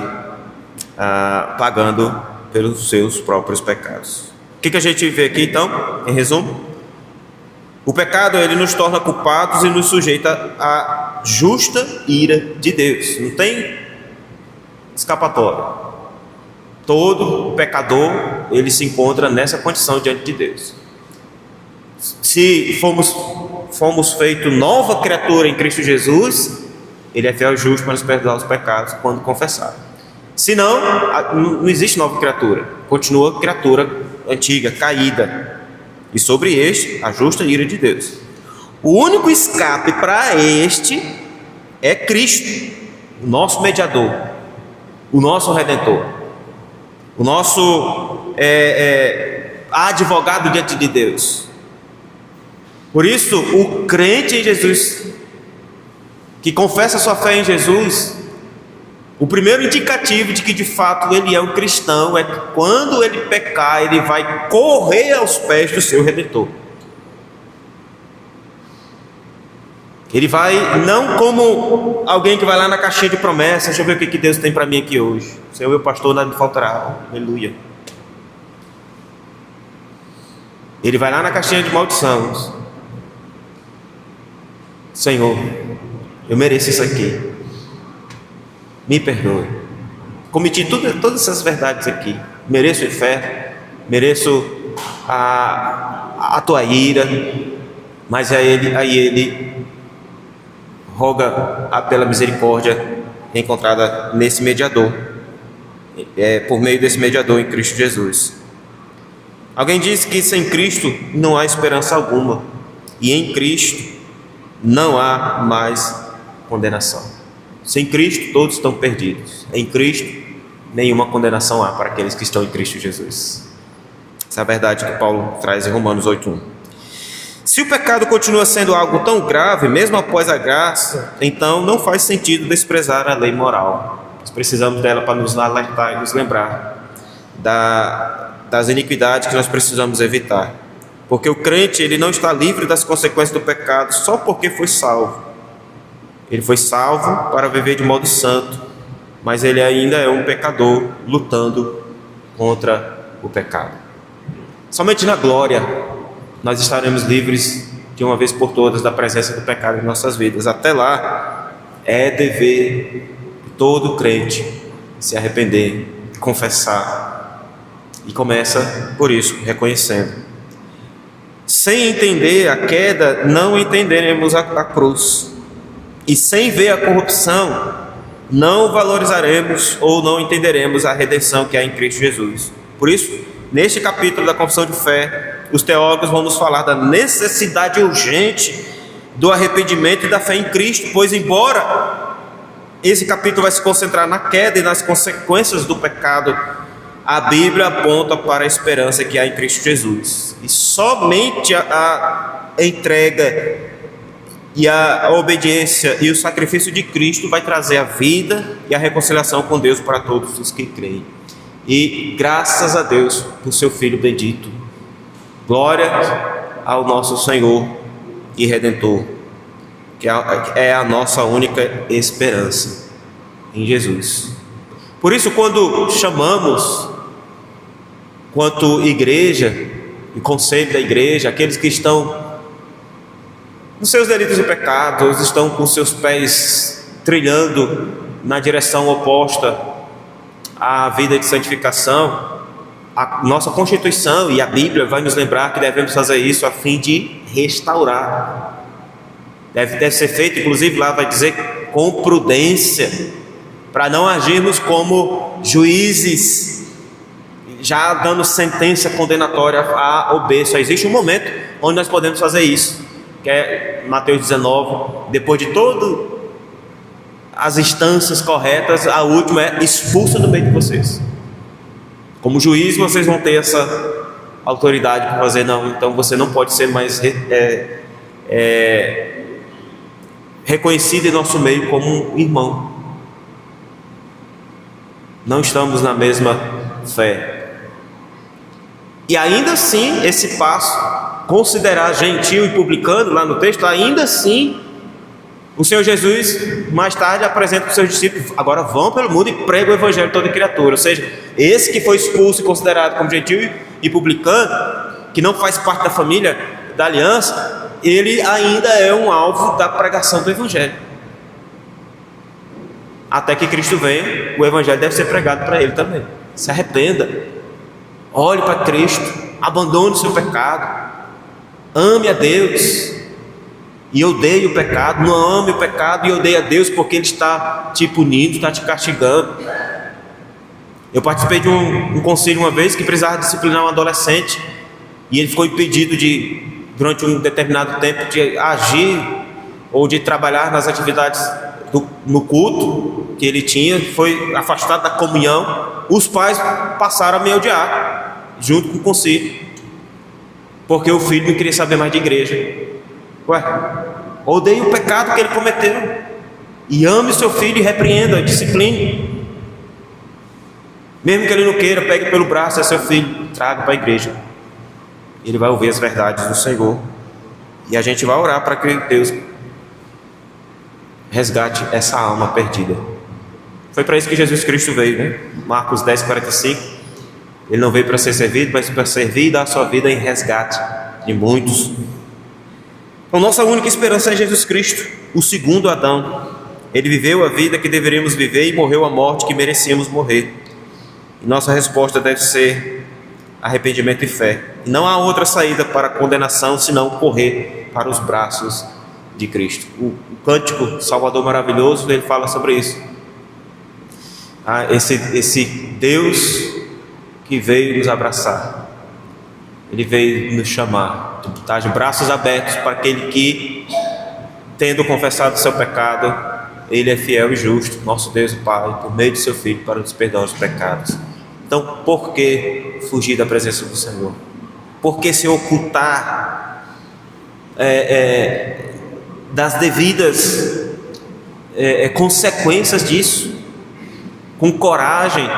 pagando pelos seus próprios pecados. O que a gente vê aqui então, em resumo? O pecado, ele nos torna culpados e nos sujeita à justa ira de Deus. Não tem escapatória. Todo pecador, ele se encontra nessa condição diante de Deus. Se fomos feitos nova criatura em Cristo Jesus, ele é fiel e justo para nos perdoar os pecados quando confessar. Se não, não existe nova criatura, continua criatura antiga, caída, e sobre este a justa ira de Deus. O único escape para este é Cristo, o nosso mediador, o nosso redentor, o nosso advogado diante de Deus. Por isso, o crente em Jesus, que confessa sua fé em Jesus, o primeiro indicativo de que de fato ele é um cristão é que quando ele pecar, ele vai correr aos pés do seu Redentor. Ele vai, não como alguém que vai lá na caixinha de promessas, deixa eu ver o que Deus tem para mim aqui hoje. Senhor, meu pastor, nada me faltará. Aleluia. Ele vai lá na caixinha de maldições. Senhor, eu mereço isso aqui. Me perdoe. Cometi todas essas verdades aqui. Mereço o inferno, mereço a tua ira. Mas aí ele roga pela misericórdia encontrada nesse mediador, por meio desse mediador em Cristo Jesus. Alguém disse que sem Cristo não há esperança alguma, e em Cristo não há mais condenação. Sem Cristo todos estão perdidos, em Cristo nenhuma condenação há para aqueles que estão em Cristo Jesus. Essa é a verdade que Paulo traz em Romanos 8:1. Se o pecado continua sendo algo tão grave, mesmo após a graça, então não faz sentido desprezar a lei moral. Nós precisamos dela para nos alertar e nos lembrar das iniquidades que nós precisamos evitar. Porque o crente, ele não está livre das consequências do pecado só porque foi salvo. Ele foi salvo para viver de modo santo, mas ele ainda é um pecador lutando contra o pecado. Somente na glória nós estaremos livres de uma vez por todas da presença do pecado em nossas vidas. Até lá, é dever de todo crente se arrepender, confessar, e começa por isso, reconhecendo. Sem entender a queda, não entenderemos a cruz, e sem ver a corrupção, não valorizaremos ou não entenderemos a redenção que há em Cristo Jesus. Por isso, neste capítulo da Confissão de Fé, os teólogos vão nos falar da necessidade urgente do arrependimento e da fé em Cristo, pois embora esse capítulo vai se concentrar na queda e nas consequências do pecado, a Bíblia aponta para a esperança que há em Cristo Jesus. E somente a entrega e a obediência e o sacrifício de Cristo vai trazer a vida e a reconciliação com Deus para todos os que creem. E graças a Deus por seu Filho bendito. Glória ao nosso Senhor e Redentor, que é a nossa única esperança em Jesus. Por isso, quando chamamos, quanto igreja e conselho da igreja, aqueles que estão nos seus delitos e pecados, estão com seus pés trilhando na direção oposta à vida de santificação, a nossa Constituição e a Bíblia vai nos lembrar que devemos fazer isso a fim de restaurar. Deve ser feito, inclusive lá vai dizer, com prudência, para não agirmos como juízes, já dando sentença condenatória a obeso. Só existe um momento onde nós podemos fazer isso, que é Mateus 19, depois de todas as instâncias corretas, a última é expulsa do meio de vocês. Como juiz, vocês vão ter essa autoridade para fazer, não, então você não pode ser mais reconhecido em nosso meio como um irmão. Não estamos na mesma fé. E ainda assim, esse passo, considerar gentil e publicano, lá no texto, ainda assim, o Senhor Jesus mais tarde apresenta para os seus discípulos: agora vão pelo mundo e pregam o evangelho a toda criatura. Ou seja, esse que foi expulso e considerado como gentil e publicano, que não faz parte da família da aliança, ele ainda é um alvo da pregação do evangelho. Até que Cristo venha, o evangelho deve ser pregado para ele também. Se arrependa, olhe para Cristo, abandone o seu pecado, ame a Deus e odeie o pecado. Não ame o pecado e odeie a Deus porque Ele está te punindo, está te castigando. Eu participei de um concílio uma vez que precisava disciplinar um adolescente, e ele ficou impedido durante um determinado tempo, de agir ou de trabalhar nas atividades no culto que ele tinha, foi afastado da comunhão. Os pais passaram a me odiar, junto com o concílio, porque o filho não queria saber mais de igreja. Ué, odeie o pecado que ele cometeu e ame o seu filho e repreenda, discipline. Mesmo que ele não queira, pegue pelo braço a seu filho, traga para a igreja. Ele vai ouvir as verdades do Senhor e a gente vai orar para que Deus resgate essa alma perdida. Foi para isso que Jesus Cristo veio, né? Marcos 10:45. Ele não veio para ser servido, mas para servir e dar a sua vida em resgate de muitos. Então, nossa única esperança é Jesus Cristo, o segundo Adão. Ele viveu a vida que deveríamos viver e morreu a morte que merecíamos morrer. E nossa resposta deve ser arrependimento e fé. E não há outra saída para a condenação senão correr para os braços de Cristo. O cântico Salvador Maravilhoso, ele fala sobre isso. Esse Deus que veio nos abraçar, Ele veio nos chamar, está de braços abertos para aquele que, tendo confessado o seu pecado, Ele é fiel e justo, nosso Deus e Pai, por meio de seu Filho, para nos perdoar os pecados. Então, por que fugir da presença do Senhor? Por que se ocultar das devidas consequências disso? Com coragem,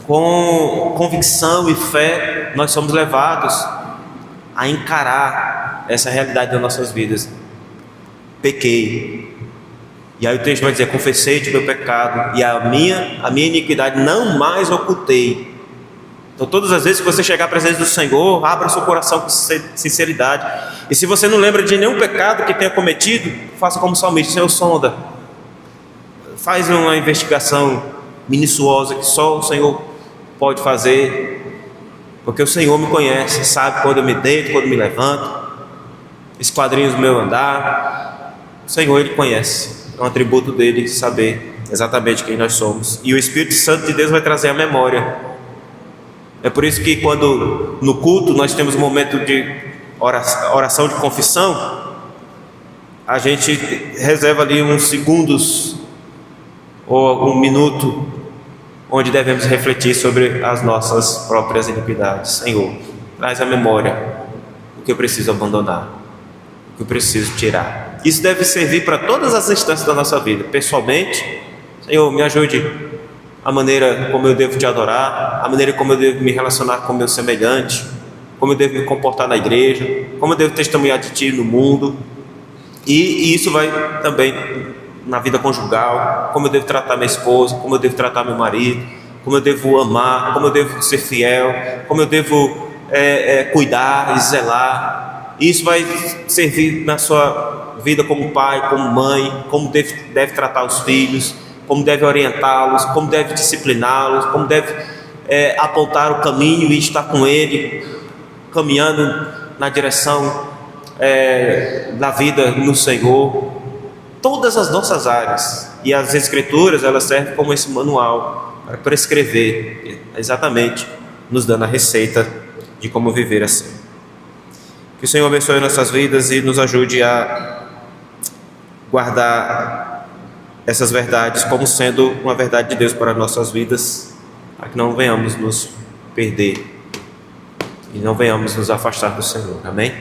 com convicção e fé, nós somos levados a encarar essa realidade das nossas vidas. Pequei, e aí o texto vai dizer: confessei-te o meu pecado e a minha iniquidade não mais ocultei. Então, todas as vezes que você chegar à presença do Senhor, abra seu coração com sinceridade. E se você não lembra de nenhum pecado que tenha cometido, faça como o salmista: Senhor, sonda, faz uma investigação minuciosa que só o Senhor pode fazer, porque o Senhor me conhece, sabe quando eu me deito, quando me levanto, esquadrinhos do meu andar. O Senhor, Ele conhece, é um atributo dele saber exatamente quem nós somos, e o Espírito Santo de Deus vai trazer a memória. É por isso que quando no culto nós temos um momento de oração de confissão, a gente reserva ali uns segundos ou um minuto onde devemos refletir sobre as nossas próprias iniquidades. Senhor, traz à memória o que eu preciso abandonar, o que eu preciso tirar. Isso deve servir para todas as instâncias da nossa vida. Pessoalmente, Senhor, me ajude a maneira como eu devo te adorar, a maneira como eu devo me relacionar com o meu semelhante, como eu devo me comportar na igreja, como eu devo testemunhar de ti no mundo. E isso vai também na vida conjugal, como eu devo tratar minha esposa, como eu devo tratar meu marido, como eu devo amar, como eu devo ser fiel, como eu devo cuidar e zelar. Isso vai servir na sua vida como pai, como mãe, como deve tratar os filhos, como deve orientá-los, como deve discipliná-los, como deve apontar o caminho e estar com ele, caminhando na direção da vida no Senhor. Todas as nossas áreas, e as Escrituras, elas servem como esse manual para prescrever exatamente, nos dando a receita de como viver assim. Que o Senhor abençoe nossas vidas e nos ajude a guardar essas verdades como sendo uma verdade de Deus para nossas vidas, para que não venhamos nos perder e não venhamos nos afastar do Senhor. Amém?